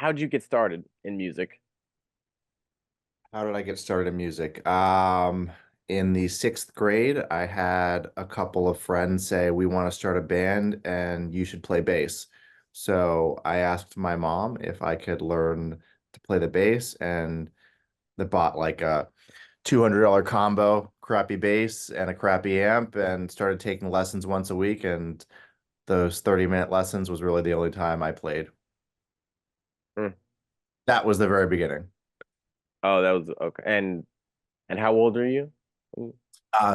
how'd you get started in music? How did I get started in music? In the sixth grade, I had a couple of friends say, we want to start a band and you should play bass. So I asked my mom if I could learn to play the bass, and they bought like a $200 combo, crappy bass and a crappy amp, and started taking lessons once a week. And those 30-minute lessons was really the only time I played. Mm. That was the very beginning. Oh, that was okay. And how old are you? Mm.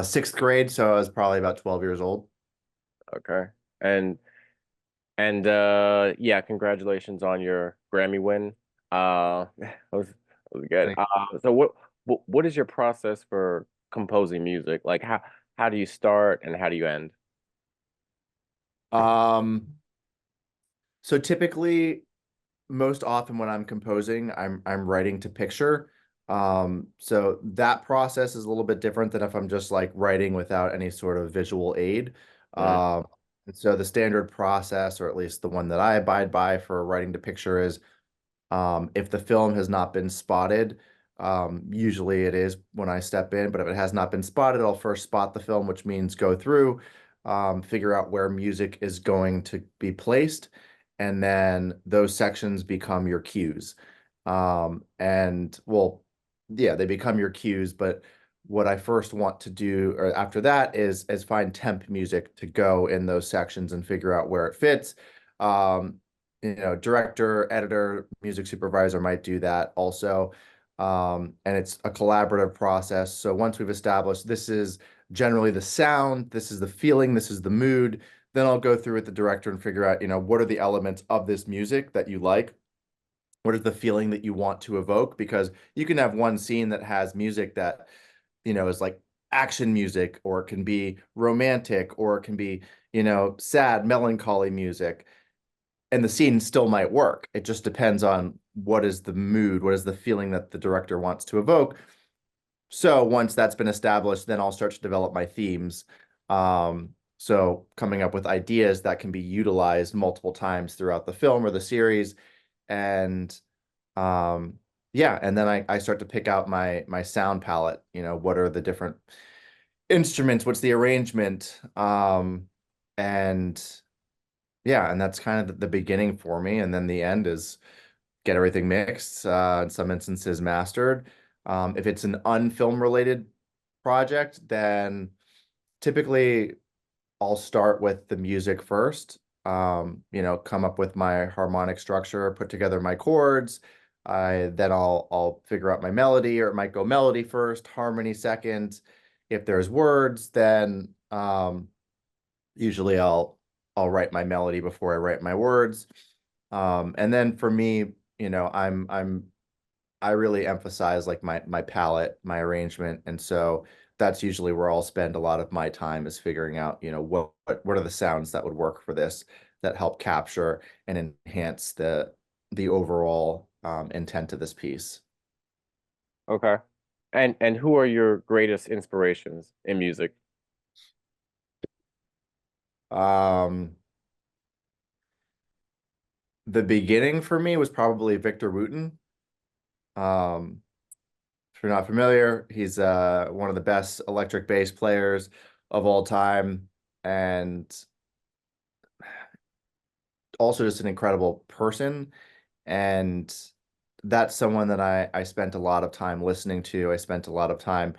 Sixth grade, so I was probably about 12 years old. Okay. And yeah, congratulations on your Grammy win. That was good. So what is your process for composing music? Like how do you start and how do you end? Um, so typically, most often when I'm composing, I'm writing to picture. So that process is a little bit different than if I'm just like writing without any sort of visual aid. Mm. And so the standard process, or at least the one that I abide by for writing to picture, is if the film has not been spotted, usually it is when I step in, but if it has not been spotted, I'll first spot the film, which means go through, figure out where music is going to be placed, and then those sections become your cues. And well, yeah, they become your cues, but what I first want to do, or after that, is find temp music to go in those sections and figure out where it fits. Um, Director, editor, music supervisor might do that also. And it's a collaborative process. So once we've established this is generally the sound, this is the feeling, this is the mood, then I'll go through with the director and figure out, what are the elements of this music that you like? What is the feeling that you want to evoke? Because you can have one scene that has music that, is like action music, or it can be romantic, or it can be, sad, melancholy music, and the scene still might work. It just depends on what is the mood, what is the feeling that the director wants to evoke. So once that's been established, then I'll start to develop my themes. So coming up with ideas that can be utilized multiple times throughout the film or the series. And um, yeah, and then I start to pick out my sound palette. What are the different instruments? What's the arrangement? And yeah, and that's kind of the beginning for me. And then the end is get everything mixed, in some instances mastered. If it's an unfilm related project, then typically I'll start with the music first. Come up with my harmonic structure, put together my chords. I'll figure out my melody, or it might go melody first, harmony second. If there's words, then usually I'll write my melody before I write my words. And then for me, I really emphasize like my palette, my arrangement, and so that's usually where I'll spend a lot of my time, is figuring out, what are the sounds that would work for this, that help capture and enhance the overall intent of this piece. Okay. And who are your greatest inspirations in music? Um, the beginning for me was probably Victor Wooten. Um, If you're not familiar, he's one of the best electric bass players of all time, and also just an incredible person. And that's someone that I spent a lot of time listening to. I spent a lot of time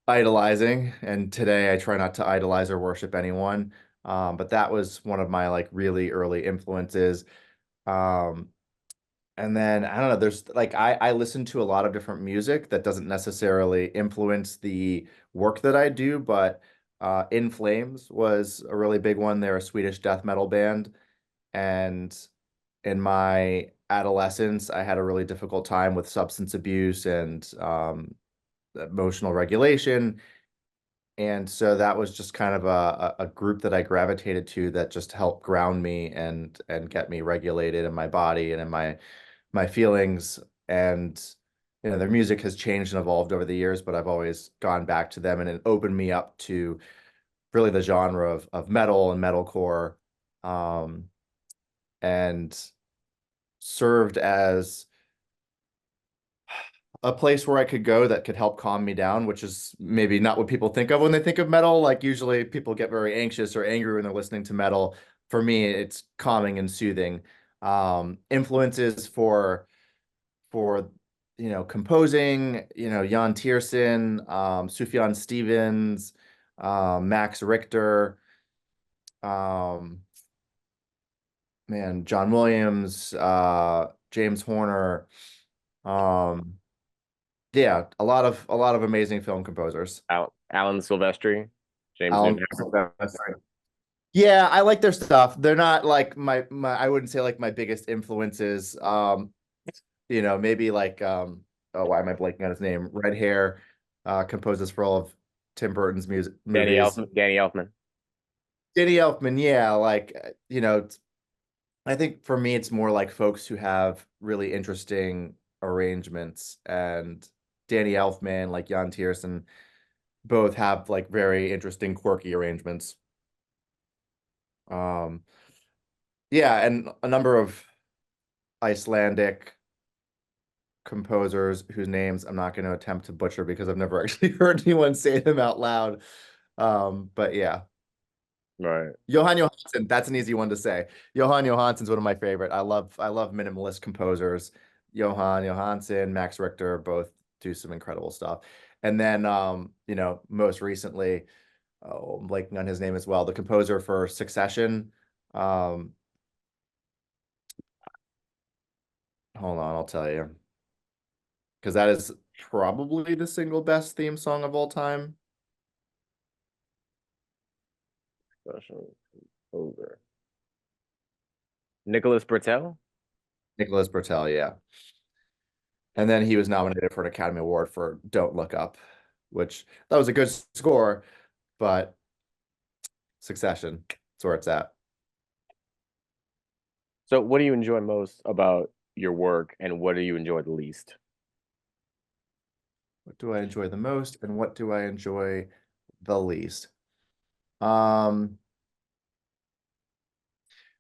idolizing, and today I try not to idolize or worship anyone. But that was one of my like really early influences. Um, And then I don't know, there's like I listen to a lot of different music that doesn't necessarily influence the work that I do, but In Flames was a really big one. They're a Swedish death metal band, and in my adolescence, I had a really difficult time with substance abuse and emotional regulation. And so that was just kind of a group that I gravitated to, that just helped ground me and get me regulated in my body and in my feelings. And their music has changed and evolved over the years, but I've always gone back to them, and it opened me up to really the genre of metal and metalcore. Um, and served as a place where I could go that could help calm me down, which is maybe not what people think of when they think of metal. Like usually people get very anxious or angry when they're listening to metal. For me, it's calming and soothing. Influences for composing, Jan Tiersen, Sufjan Stevens, Max Richter, um, man, John Williams, James Horner. Um, yeah, a lot of amazing film composers. Alan Silvestri, James Alan Newton. Silvestri. Yeah, I like their stuff. They're not like my I wouldn't say like my biggest influences. Maybe like oh, why am I blanking on his name? Red Hair composes for all of Tim Burton's music movies. Danny Elfman. Danny Elfman, yeah, like I think for me it's more like folks who have really interesting arrangements, and Danny Elfman, like Jan Tiersen, both have like very interesting, quirky arrangements. Um, yeah, and a number of Icelandic composers whose names I'm not going to attempt to butcher because I've never actually heard anyone say them out loud. But yeah, Right. Johan Johansson, that's an easy one to say. Johan Johansson's one of my favorite. I love minimalist composers. Johan Johansson, Max Richter, both do some incredible stuff. And then most recently, oh, I'm blanking on his name as well, the composer for Succession. Um, Hold on, I'll tell you. Because that is probably the single best theme song of all time. Special over. Nicholas Bertel. Nicholas Bertel, yeah. And then he was nominated for an Academy Award for Don't Look Up, which that was a good score, but Succession, that's where it's at. So, what do you enjoy most about your work, and what do you enjoy the least? What do I enjoy the most and what do I enjoy the least? Um,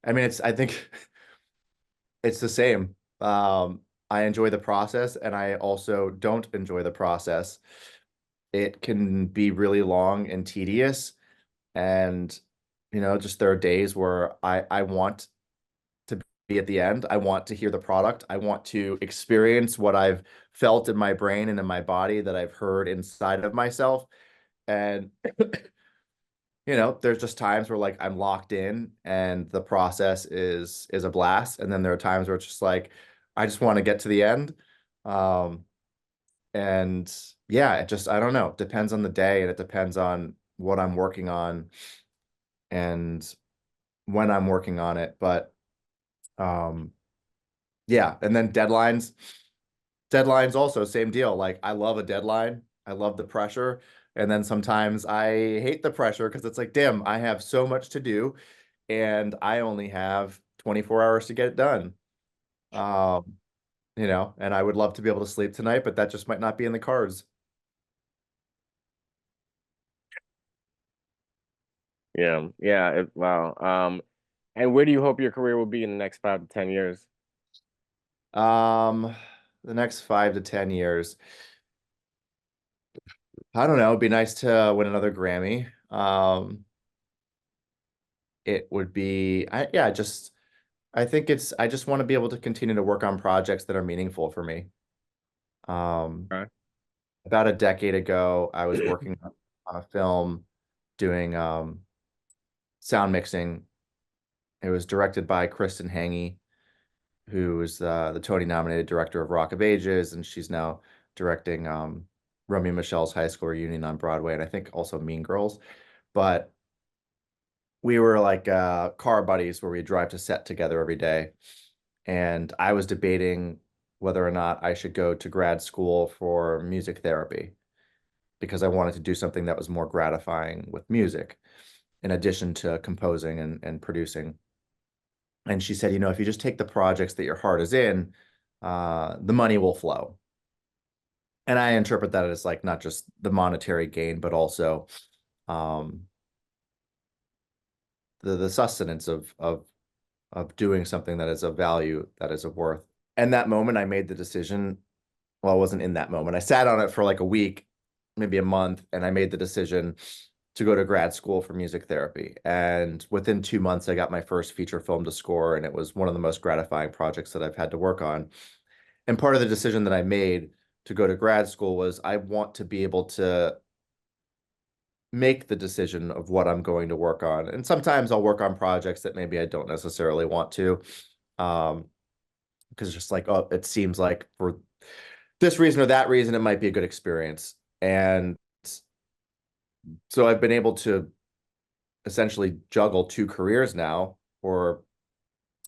I think it's the same. I enjoy the process and I also don't enjoy the process. It can be really long and tedious, and just there are days where I want to be at the end. I want to hear the product. I want to experience what I've felt in my brain and in my body that I've heard inside of myself. And there's just times where like I'm locked in and the process is a blast. And then there are times where it's just like I just want to get to the end. Um, and yeah, I don't know. It depends on the day and it depends on what I'm working on and when I'm working on it. But um, yeah, and then deadlines. Deadlines also, same deal. Like I love a deadline. I love the pressure. And then sometimes I hate the pressure because it's like, damn, I have so much to do and I only have 24 hours to get it done. Um, and I would love to be able to sleep tonight, but that just might not be in the cards. Yeah, yeah. Wow. And where do you hope your career will be in the next 5 to 10 years? Um, the next 5 to 10 years. I don't know. It'd be nice to win another Grammy. It would be, yeah, I think I just want to be able to continue to work on projects that are meaningful for me. Um, Okay. about a decade ago, I was working on a film doing sound mixing. It was directed by Kristen Hange, who is the Tony nominated director of Rock of Ages, and she's now directing Romeo and Michelle's High School Reunion on Broadway, and I think also Mean Girls. But we were like car buddies where we drive to set together every day. And I was debating whether or not I should go to grad school for music therapy because I wanted to do something that was more gratifying with music in addition to composing and producing. And she said, if you just take the projects that your heart is in, the money will flow. And I interpret that as like not just the monetary gain, but also um, the sustenance of of doing something that is of value, that is of worth. And that moment I made the decision, well, I wasn't in that moment. I sat on it for like a week, maybe a month, and I made the decision to go to grad school for music therapy. And within 2 months, I got my first feature film to score, and it was one of the most gratifying projects that I've had to work on. And part of the decision that I made to go to grad school was I want to be able to make the decision of what I'm going to work on. And sometimes I'll work on projects that maybe I don't necessarily want to. Um, because just like, oh, it seems like for this reason or that reason, it might be a good experience. And so I've been able to essentially juggle two careers now, or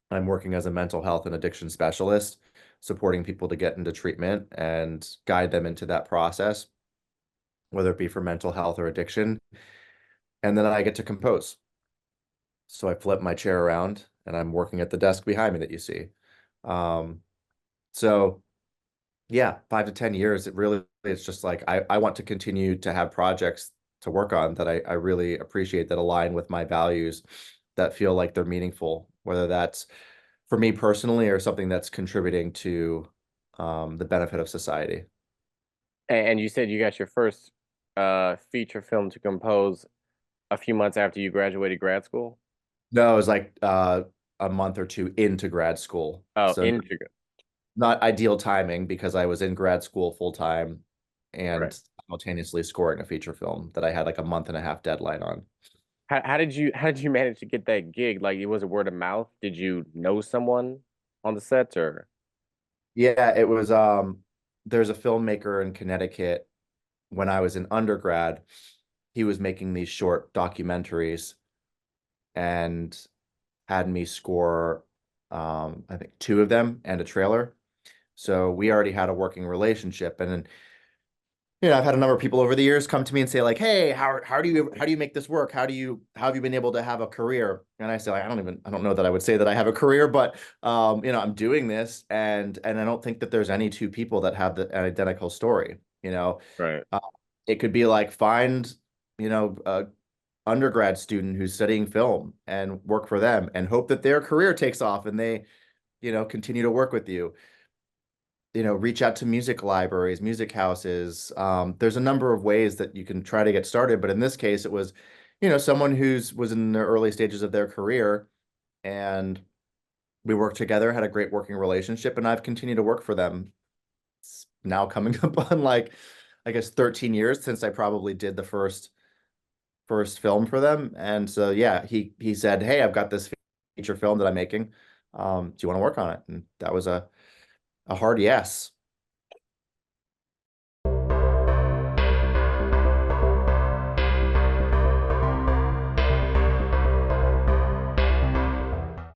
I'm working as a mental health and addiction specialist, supporting people to get into treatment and guide them into that process, whether it be for mental health or addiction. And then I get to compose. So I flip my chair around and I'm working at the desk behind me that you see. Um, so yeah, 5 to 10 years, it really it's just like I want to continue to have projects to work on that I really appreciate that align with my values that feel like they're meaningful, whether that's for me personally or something that's contributing to the benefit of society. And you said you got your first feature film to compose a few months after you graduated grad school? No, it was like a month or two into grad school. Oh, So into not ideal timing because I was in grad school full time right. and simultaneously scoring a feature film that I had like a month and a half deadline on. How did you manage to get that gig? Like it was a word of mouth? Did you know someone on the set or Yeah, it was there's a filmmaker in Connecticut when I was in undergrad. He was making these short documentaries and had me score I think two of them and a trailer. So we already had a working relationship. And then, I've had a number of people over the years come to me and say like, "Hey, how do you make this work? How have you been able to have a career?" And I say like, I don't know that I would say that I have a career, but I'm doing this and I don't think that there's any two people that have an identical story. right? Uh, it could be like find, a undergrad student who's studying film and work for them and hope that their career takes off and they, continue to work with you. Reach out to music libraries, music houses. There's a number of ways that you can try to get started, but in this case, it was, someone who's was in the early stages of their career, and we worked together, had a great working relationship, and I've continued to work for them. It's now coming up on like, I guess 13 years since I probably did the first film for them, and so yeah, he said, "Hey, I've got this feature film that I'm making. Do you want to work on it?" And that was a hard yes.